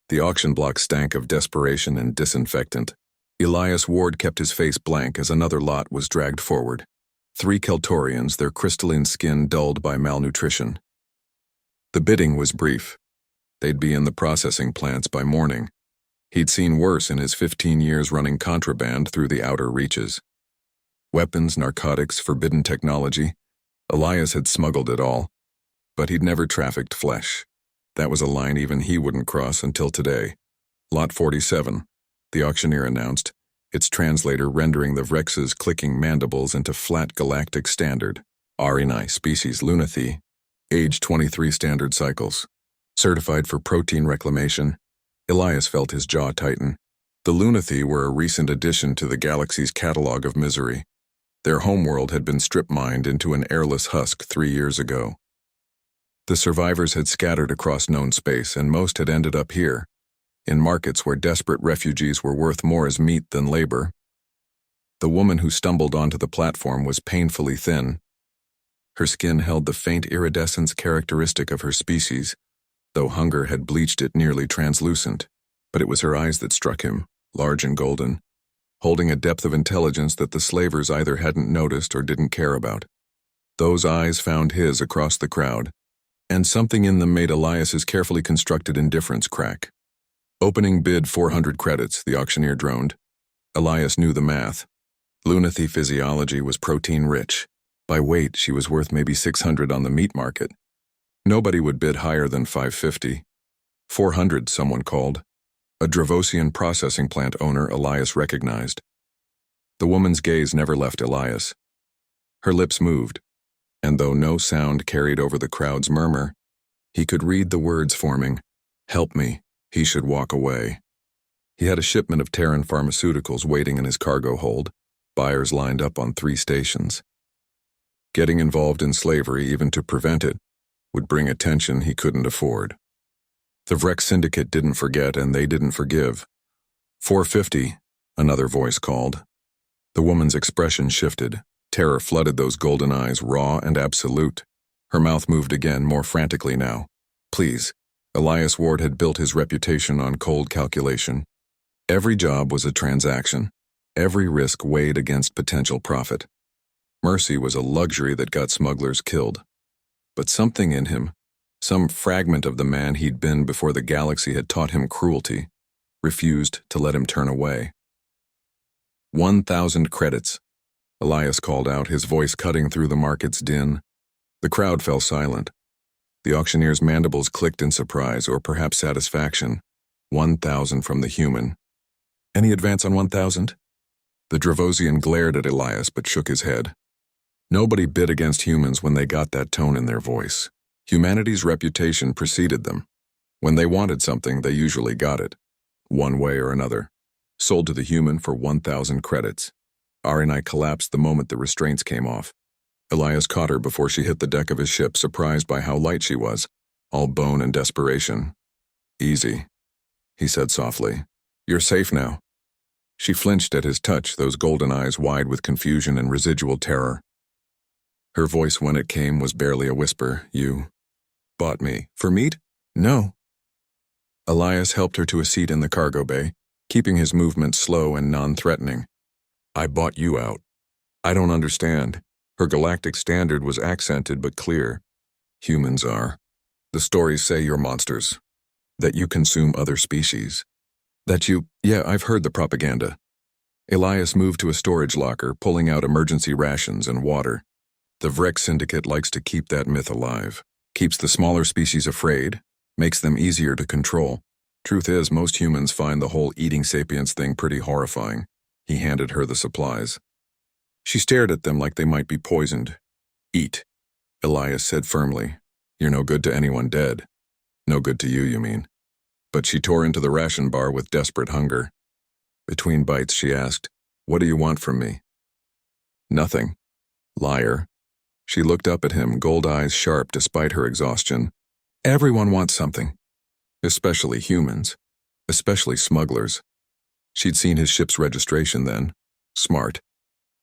The auction block stank of desperation and disinfectant. Elias Ward kept his face blank as another lot was dragged forward. 3 Keltorians, their crystalline skin dulled by malnutrition. The bidding was brief. They'd be in the processing plants by morning. He'd seen worse in his 15 years running contraband through the outer reaches. Weapons, narcotics, forbidden technology. Elias had smuggled it all. But he'd never trafficked flesh. That was a line even he wouldn't cross until today. Lot 47, the auctioneer announced, its translator rendering the Vrex's clicking mandibles into flat galactic standard. RNI species Lunathy, age 23 standard cycles. Certified for protein reclamation. Elias felt his jaw tighten. The Lunathy were a recent addition to the galaxy's catalog of misery. Their homeworld had been strip-mined into an airless husk 3 years ago. The survivors had scattered across known space, and most had ended up here, in markets where desperate refugees were worth more as meat than labor. The woman who stumbled onto the platform was painfully thin. Her skin held the faint iridescence characteristic of her species, though hunger had bleached it nearly translucent. But it was her eyes that struck him, large and golden, holding a depth of intelligence that the slavers either hadn't noticed or didn't care about. Those eyes found his across the crowd, and something in them made Elias's carefully constructed indifference crack. Opening bid 400 credits, the auctioneer droned. Elias knew the math. Lunathy physiology was protein-rich. By weight, she was worth maybe 600 on the meat market. Nobody would bid higher than 550. 400, someone called. A Dravosian processing plant owner Elias recognized. The woman's gaze never left Elias. Her lips moved, and though no sound carried over the crowd's murmur, he could read the words forming, "Help me, he should walk away." He had a shipment of Terran pharmaceuticals waiting in his cargo hold, buyers lined up on 3 stations. Getting involved in slavery, even to prevent it, would bring attention he couldn't afford. The Vrex Syndicate didn't forget, and they didn't forgive. 450, another voice called. The woman's expression shifted. Terror flooded those golden eyes, raw and absolute. Her mouth moved again, more frantically now. Please. Elias Ward had built his reputation on cold calculation. Every job was a transaction. Every risk weighed against potential profit. Mercy was a luxury that got smugglers killed. But something in him, some fragment of the man he'd been before the galaxy had taught him cruelty, refused to let him turn away. 1,000 credits. Elias called out, his voice cutting through the market's din. The crowd fell silent. The auctioneer's mandibles clicked in surprise, or perhaps satisfaction. 1,000 from the human. Any advance on 1,000? The Dravosian glared at Elias but shook his head. Nobody bid against humans when they got that tone in their voice. Humanity's reputation preceded them. When they wanted something, they usually got it, one way or another. Sold to the human for 1,000 credits. RNI collapsed the moment the restraints came off. Elias caught her before she hit the deck of his ship, surprised by how light she was, all bone and desperation. Easy, he said softly. You're safe now. She flinched at his touch, those golden eyes wide with confusion and residual terror. Her voice when it came was barely a whisper. You bought me. For meat? No. Elias helped her to a seat in the cargo bay, keeping his movements slow and non-threatening. I bought you out. I don't understand. Her galactic standard was accented but clear. Humans are. The stories say you're monsters. That you consume other species. That you... Yeah, I've heard the propaganda. Elias moved to a storage locker, pulling out emergency rations and water. The Vrex Syndicate likes to keep that myth alive. Keeps the smaller species afraid. Makes them easier to control. Truth is, most humans find the whole eating sapiens thing pretty horrifying. He handed her the supplies. She stared at them like they might be poisoned. Eat, Elias said firmly. You're no good to anyone dead. No good to you, you mean. But she tore into the ration bar with desperate hunger. Between bites, she asked, What do you want from me? Nothing. Liar. She looked up at him, gold eyes sharp despite her exhaustion. Everyone wants something. Especially humans. Especially smugglers. She'd seen his ship's registration then. Smart.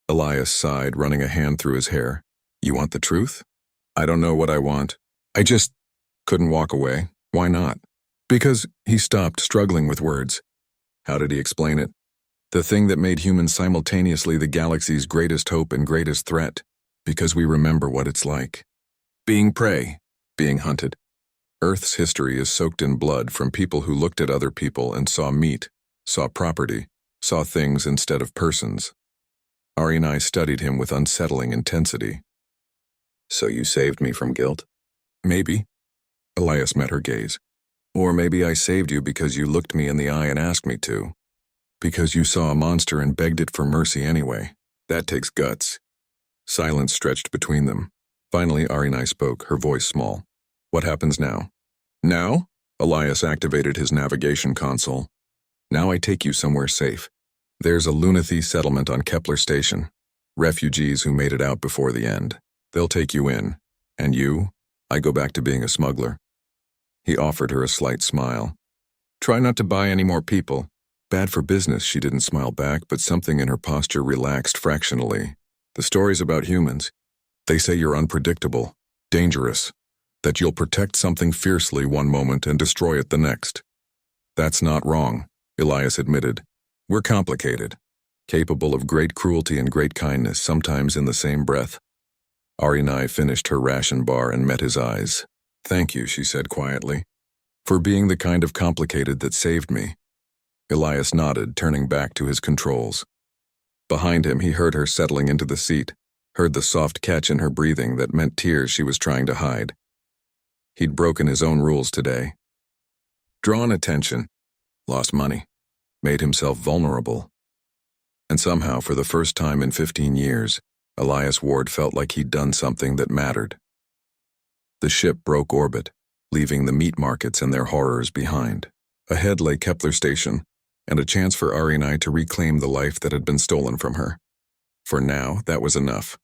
Elias sighed, running a hand through his hair. You want the truth? I don't know what I want. I just couldn't walk away. Why not? Because he stopped, struggling with words. How did he explain it? The thing that made humans simultaneously the galaxy's greatest hope and greatest threat. Because we remember what it's like. Being prey, being hunted. Earth's history is soaked in blood from people who looked at other people and saw meat, saw property, saw things instead of persons. Ari and I studied him with unsettling intensity. So you saved me from guilt? Maybe. Elias met her gaze. Or maybe I saved you because you looked me in the eye and asked me to. Because you saw a monster and begged it for mercy anyway. That takes guts. Silence stretched between them. Finally, Ari and I spoke, her voice small. What happens now? Now? Elias activated his navigation console. Now I take you somewhere safe. There's a Lunacy settlement on Kepler Station. Refugees who made it out before the end. They'll take you in. And you? I go back to being a smuggler. He offered her a slight smile. Try not to buy any more people. Bad for business, she didn't smile back, but something in her posture relaxed fractionally. The stories about humans. They say you're unpredictable, dangerous, that you'll protect something fiercely one moment and destroy it the next. That's not wrong, Elias admitted. We're complicated, capable of great cruelty and great kindness, sometimes in the same breath. Arinai finished her ration bar and met his eyes. Thank you, she said quietly, for being the kind of complicated that saved me. Elias nodded, turning back to his controls. Behind him, he heard her settling into the seat, heard the soft catch in her breathing that meant tears she was trying to hide. He'd broken his own rules today. Drawn attention, lost money, made himself vulnerable. And somehow, for the first time in 15 years, Elias Ward felt like he'd done something that mattered. The ship broke orbit, leaving the meat markets and their horrors behind. Ahead lay Kepler Station, and a chance for Ari and I to reclaim the life that had been stolen from her. For now, that was enough.